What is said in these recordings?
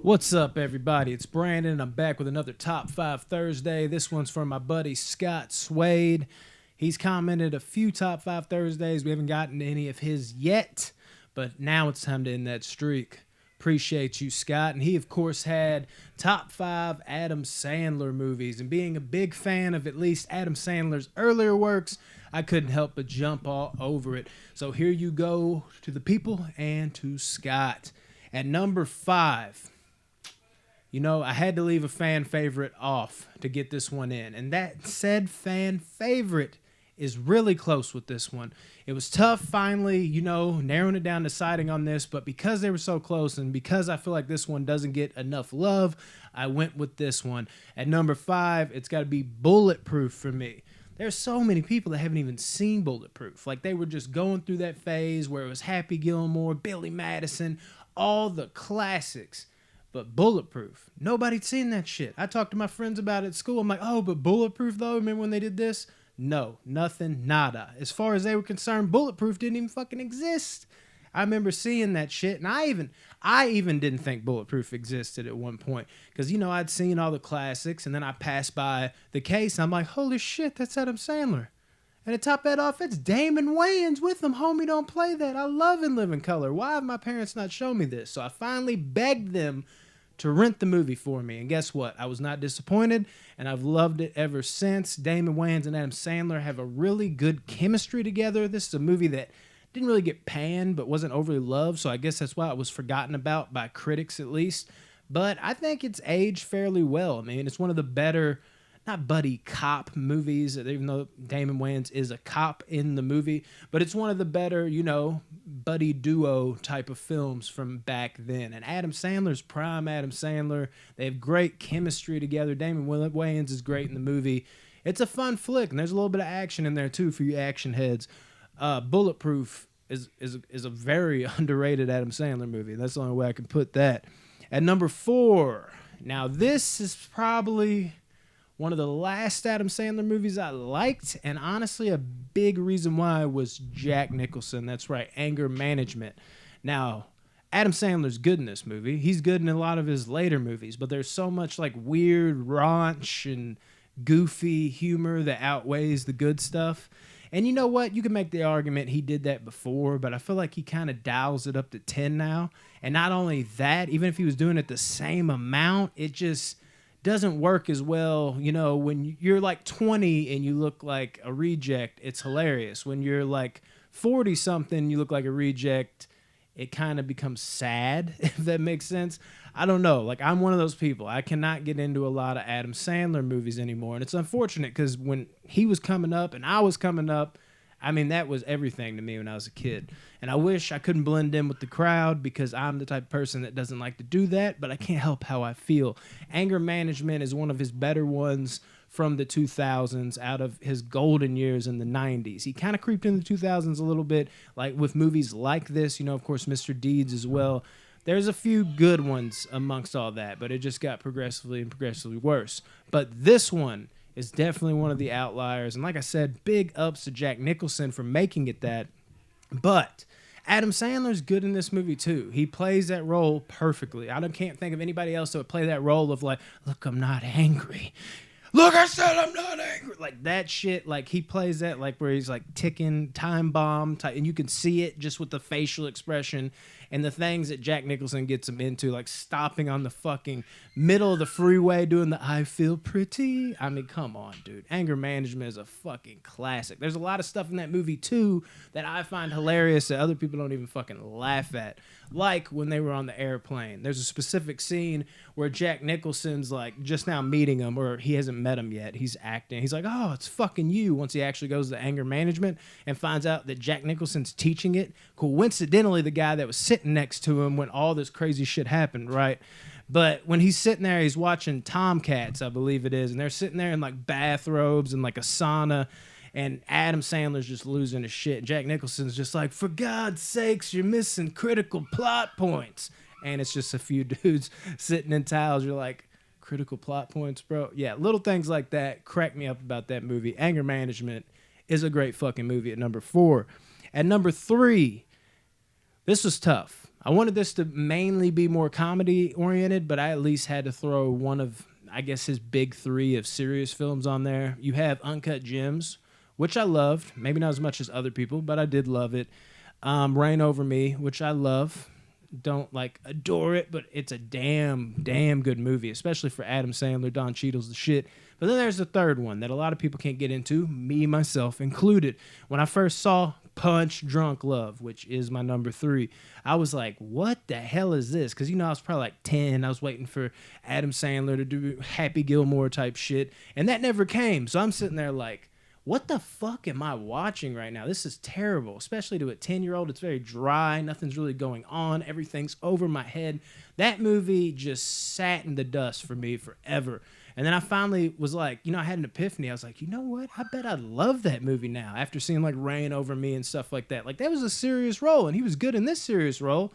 What's up, everybody? It's Brandon. I'm back with another Top 5 Thursday. This one's from my buddy Scott Swade. He's commented a few Top 5 Thursdays. We haven't gotten any of his yet, but now it's time to end that streak. Appreciate you, Scott. And he, of course, had Top 5 Adam Sandler movies. And being a big fan of at least Adam Sandler's earlier works, I couldn't help but jump all over it. So here you go to the people and to Scott. At number 5... You know, I had to leave a fan favorite off to get this one in. And that said fan favorite is really close with this one. It was tough finally, narrowing it down, deciding on this. But because they were so close and because I feel like this one doesn't get enough love, I went with this one. At number 5, it's got to be Bulletproof for me. There's so many people that haven't even seen Bulletproof. Like, they were just going through that phase where it was Happy Gilmore, Billy Madison, all the classics. But Bulletproof, nobody'd seen that shit. I talked to my friends about it at school. I'm like, oh, but Bulletproof though? Remember when they did this? No, nothing, nada. As far as they were concerned, Bulletproof didn't even fucking exist. I remember seeing that shit, and I even didn't think Bulletproof existed at one point. Because, I'd seen all the classics, and then I passed by the case, and I'm like, holy shit, that's Adam Sandler. And to top that off, it's Damon Wayans with him. Homie, don't play that. I love In Living Color. Why have my parents not shown me this? So I finally begged them to rent the movie for me. And guess what? I was not disappointed, and I've loved it ever since. Damon Wayans and Adam Sandler have a really good chemistry together. This is a movie that didn't really get panned, but wasn't overly loved, so I guess that's why it was forgotten about by critics at least. But I think it's aged fairly well. I mean, it's one of the better, not buddy cop movies, even though Damon Wayans is a cop in the movie, but it's one of the better, buddy duo type of films from back then. And Adam Sandler's prime Adam Sandler. They have great chemistry together. Damon Wayans is great in the movie. It's a fun flick, and there's a little bit of action in there too for you action heads. Bulletproof is a very underrated Adam Sandler movie. That's the only way I can put that. At number 4, now this is probably one of the last Adam Sandler movies I liked, and honestly, a big reason why was Jack Nicholson. That's right, Anger Management. Now, Adam Sandler's good in this movie. He's good in a lot of his later movies, but there's so much like weird raunch and goofy humor that outweighs the good stuff. And you know what? You can make the argument he did that before, but I feel like he kind of dials it up to 10 now. And not only that, even if he was doing it the same amount, it just doesn't work as well. When you're like 20 and you look like a reject, it's hilarious. When you're like 40 something, you look like a reject, it kind of becomes sad, if that makes sense. I don't know. Like, I'm one of those people. I cannot get into a lot of Adam Sandler movies anymore. And it's unfortunate because when he was coming up and I was coming up, I mean, that was everything to me when I was a kid. And I wish I couldn't blend in with the crowd because I'm the type of person that doesn't like to do that, but I can't help how I feel. Anger Management is one of his better ones from the 2000s, out of his golden years in the 90s. He kind of creeped in the 2000s a little bit, like with movies like this, of course, Mr. Deeds as well. There's a few good ones amongst all that, but it just got progressively worse. But this one is definitely one of the outliers. And like I said, big ups to Jack Nicholson for making it that. But Adam Sandler's good in this movie too. He plays that role perfectly. Can't think of anybody else that would play that role of like, look, I'm not angry. Look, I said I'm not angry. Like that shit, like he plays that like where he's like ticking time bomb, and you can see it just with the facial expression and the things that Jack Nicholson gets him into, like stopping on the fucking middle of the freeway doing the I feel pretty. I mean, come on, dude. Anger Management is a fucking classic. There's a lot of stuff in that movie too that I find hilarious that other people don't even fucking laugh at. Like when they were on the airplane. There's a specific scene where Jack Nicholson's like just now meeting him, or he hasn't met him yet. He's acting. He's like, oh, it's fucking you. Once he actually goes to Anger Management and finds out that Jack Nicholson's teaching it. Coincidentally, the guy that was sitting next to him when all this crazy shit happened, right? But when he's sitting there, he's watching Tomcats, I believe it is, and they're sitting there in like bathrobes and like a sauna. And Adam Sandler's just losing his shit. Jack Nicholson's just like, for God's sakes, you're missing critical plot points. And it's just a few dudes sitting in towels. You're like, critical plot points, bro? Yeah, little things like that crack me up about that movie. Anger Management is a great fucking movie at number 4. At number 3, this was tough. I wanted this to mainly be more comedy oriented, but I at least had to throw one of, I guess, his big three of serious films on there. You have Uncut Gems, which I loved, maybe not as much as other people, but I did love it. Reign Over Me, which I love. Don't like adore it, but it's a damn good movie, especially for Adam Sandler. Don Cheadle's the shit. But then there's the third one that a lot of people can't get into, me myself included. When I first saw Punch Drunk Love, which is my number 3, I was like, what the hell is this? Because, I was probably like 10. I was waiting for Adam Sandler to do Happy Gilmore type shit, and that never came. So I'm sitting there like, what the fuck am I watching right now? This is terrible, especially to a 10-year-old. It's very dry. Nothing's really going on. Everything's over my head. That movie just sat in the dust for me forever. And then I finally was like, I had an epiphany. I was like, you know what? I bet I love that movie now after seeing like Reign Over Me and stuff like that. Like that was a serious role, and he was good in this serious role.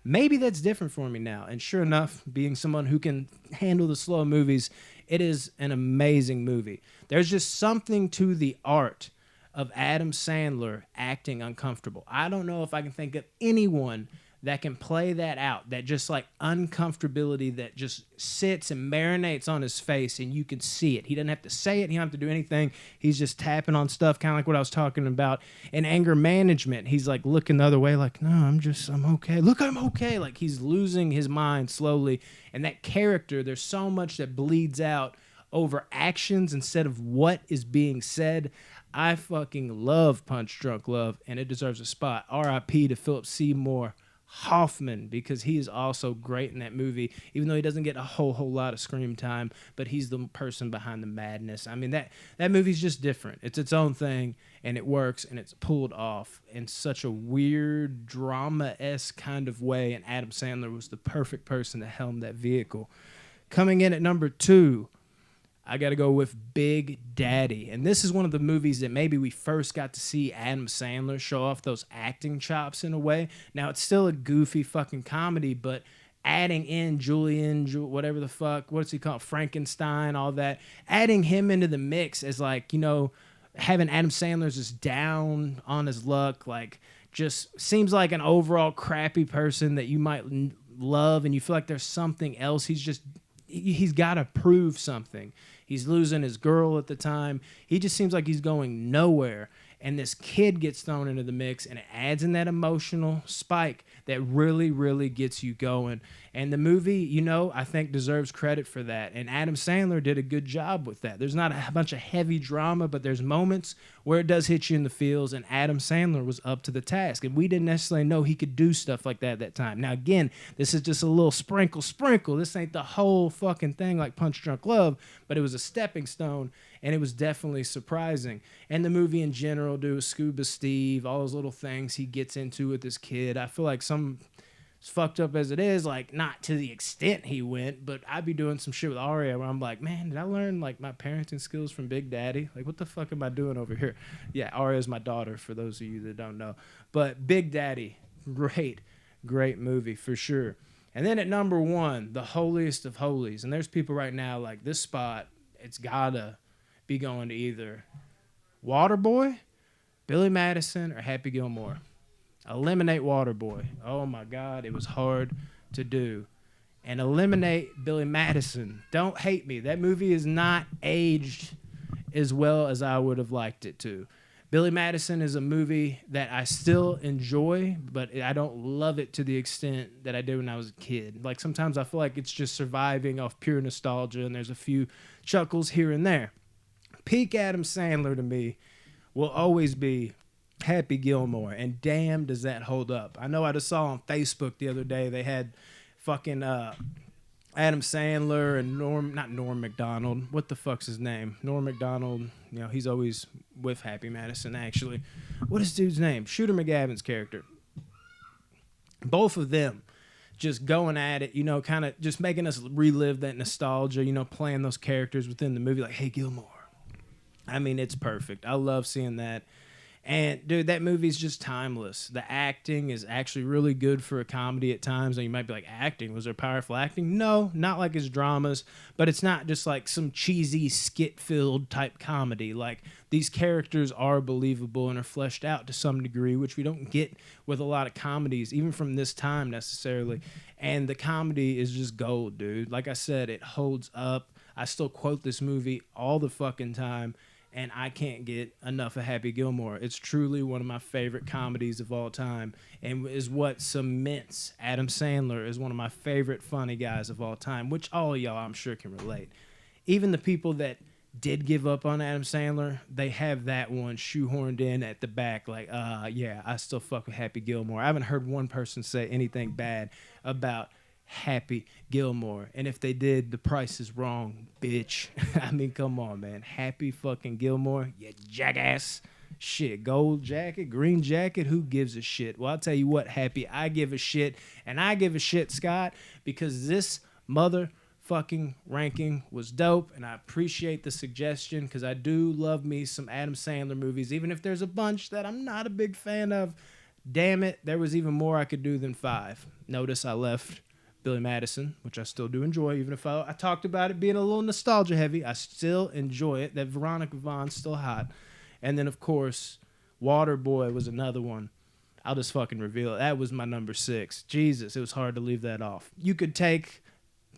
Maybe that's different for me now. And sure enough, being someone who can handle the slow movies, it is an amazing movie. There's just something to the art of Adam Sandler acting uncomfortable. I don't know if I can think of anyone that can play that out, that just like uncomfortability that just sits and marinates on his face and you can see it. He doesn't have to say it. He don't have to do anything. He's just tapping on stuff, kind of like what I was talking about. In Anger Management, he's like looking the other way like, no, I'm okay. Look, I'm okay. Like he's losing his mind slowly. And that character, there's so much that bleeds out over actions instead of what is being said. I fucking love Punch Drunk Love, and it deserves a spot. R.I.P. to Philip Seymour Hoffman, because he is also great in that movie, even though he doesn't get a whole lot of screen time, but he's the person behind the madness. I mean, that movie's just different. It's its own thing, and it works, and it's pulled off in such a weird, drama-esque kind of way, and Adam Sandler was the perfect person to helm that vehicle. Coming in at number 2, I got to go with Big Daddy. And this is one of the movies that maybe we first got to see Adam Sandler show off those acting chops in a way. Now, it's still a goofy fucking comedy, but adding in whatever the fuck, what's he called? Frankenstein, all that. Adding him into the mix as like, having Adam Sandler just down on his luck, like just seems like an overall crappy person that you might love and you feel like there's something else. He's got to prove something. He's losing his girl at the time. He just seems like he's going nowhere. And this kid gets thrown into the mix, and it adds in that emotional spike that really, really gets you going. And the movie, I think deserves credit for that. And Adam Sandler did a good job with that. There's not a bunch of heavy drama, but there's moments where it does hit you in the feels, and Adam Sandler was up to the task. And we didn't necessarily know he could do stuff like that at that time. Now, again, this is just a little sprinkle. This ain't the whole fucking thing like Punch Drunk Love, but it was a stepping stone, and it was definitely surprising. And the movie in general, dude, Scuba Steve, all those little things he gets into with this kid. I feel like some, as fucked up as it is, like not to the extent he went, but I'd be doing some shit with Aria where I'm like, man, did I learn like my parenting skills from Big Daddy? Like, what the fuck am I doing over here? Yeah, Aria's my daughter, for those of you that don't know. But Big Daddy, great movie for sure. And then at number 1, The Holiest of Holies. And there's people right now like this spot, it's gotta be going to either Waterboy, Billy Madison, or Happy Gilmore. Eliminate Waterboy. Oh my God, it was hard to do. And eliminate Billy Madison. Don't hate me. That movie is not aged as well as I would have liked it to. Billy Madison is a movie that I still enjoy, but I don't love it to the extent that I did when I was a kid. Like sometimes I feel like it's just surviving off pure nostalgia, and there's a few chuckles here and there. Peak Adam Sandler to me will always be Happy Gilmore, and damn does that hold up. I know I just saw on Facebook the other day they had fucking Adam Sandler and not Norm Macdonald. What the fuck's his name? Norm Macdonald, he's always with Happy Madison actually. What is dude's name? Shooter McGavin's character. Both of them just going at it, kind of just making us relive that nostalgia, playing those characters within the movie like, hey, Gilmore. I mean, it's perfect. I love seeing that. And dude, that movie's just timeless. The acting is actually really good for a comedy at times. And you might be like, acting? Was there powerful acting? No, not like his dramas, but it's not just like some cheesy skit-filled type comedy. Like, these characters are believable and are fleshed out to some degree, which we don't get with a lot of comedies, even from this time necessarily. And the comedy is just gold, dude. Like I said, it holds up. I still quote this movie all the fucking time. And I can't get enough of Happy Gilmore. It's truly one of my favorite comedies of all time and is what cements Adam Sandler as one of my favorite funny guys of all time, which all of y'all I'm sure can relate. Even the people that did give up on Adam Sandler, they have that one shoehorned in at the back like, yeah, I still fuck with Happy Gilmore. I haven't heard one person say anything bad about Happy Gilmore. And if they did, the price is wrong, bitch. I mean, come on, man. Happy fucking Gilmore, you jackass. Shit, gold jacket, green jacket, who gives a shit? Well, I'll tell you what, Happy, I give a shit. And I give a shit, Scott, because this motherfucking ranking was dope. And I appreciate the suggestion because I do love me some Adam Sandler movies, even if there's a bunch that I'm not a big fan of. Damn it, there was even more I could do than 5. Notice I left Billy Madison, which I still do enjoy, even if I talked about it being a little nostalgia heavy. I still enjoy it. That Veronica Vaughn's still hot. And then, of course, Waterboy was another one. I'll just fucking reveal it. That was my number 6. Jesus, it was hard to leave that off. You could take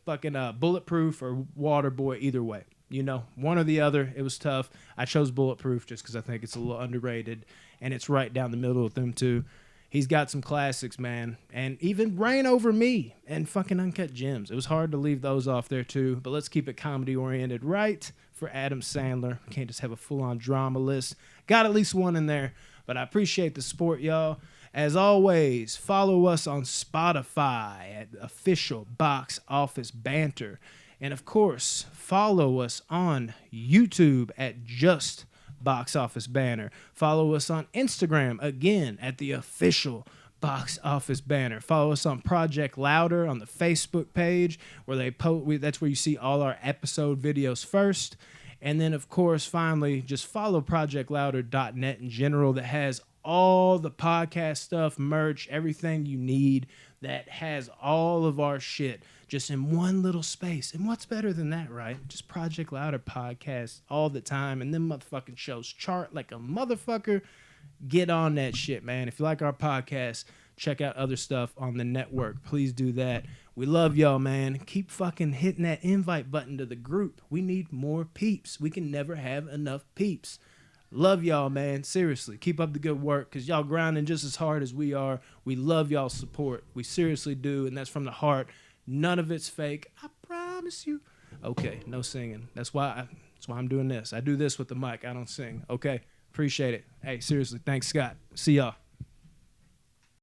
fucking Bulletproof or Waterboy either way. You know, one or the other. It was tough. I chose Bulletproof just because I think it's a little underrated, and it's right down the middle of them two. He's got some classics, man. And even Reign Over Me and fucking Uncut Gems. It was hard to leave those off there, too. But let's keep it comedy-oriented, right? For Adam Sandler. We can't just have a full-on drama list. Got at least one in there. But I appreciate the support, y'all. As always, follow us on Spotify at Official Box Office Banter. And, of course, follow us on YouTube at Just Box Office Banner. Follow us on Instagram, again, at the Official Box Office Banner. Follow us on Project Louder on the Facebook page, where they that's where you see all our episode videos first. And then, of course, finally, just follow ProjectLouder.net in general. That has all the podcast stuff, merch, everything you need. That has all of our shit just in one little space. And what's better than that, right? Just Project Louder podcast all the time. And them motherfucking shows chart like a motherfucker. Get on that shit, man. If you like our podcast, check out other stuff on the network. Please do that. We love y'all, man. Keep fucking hitting that invite button to the group. We need more peeps. We can never have enough peeps. Love y'all, man. Seriously, keep up the good work because y'all grinding just as hard as we are. We love y'all's support. We seriously do, and that's from the heart. None of it's fake. I promise you. Okay, no singing. That's why I'm doing this. I do this with the mic. I don't sing. Okay, appreciate it. Hey, seriously, thanks, Scott. See y'all.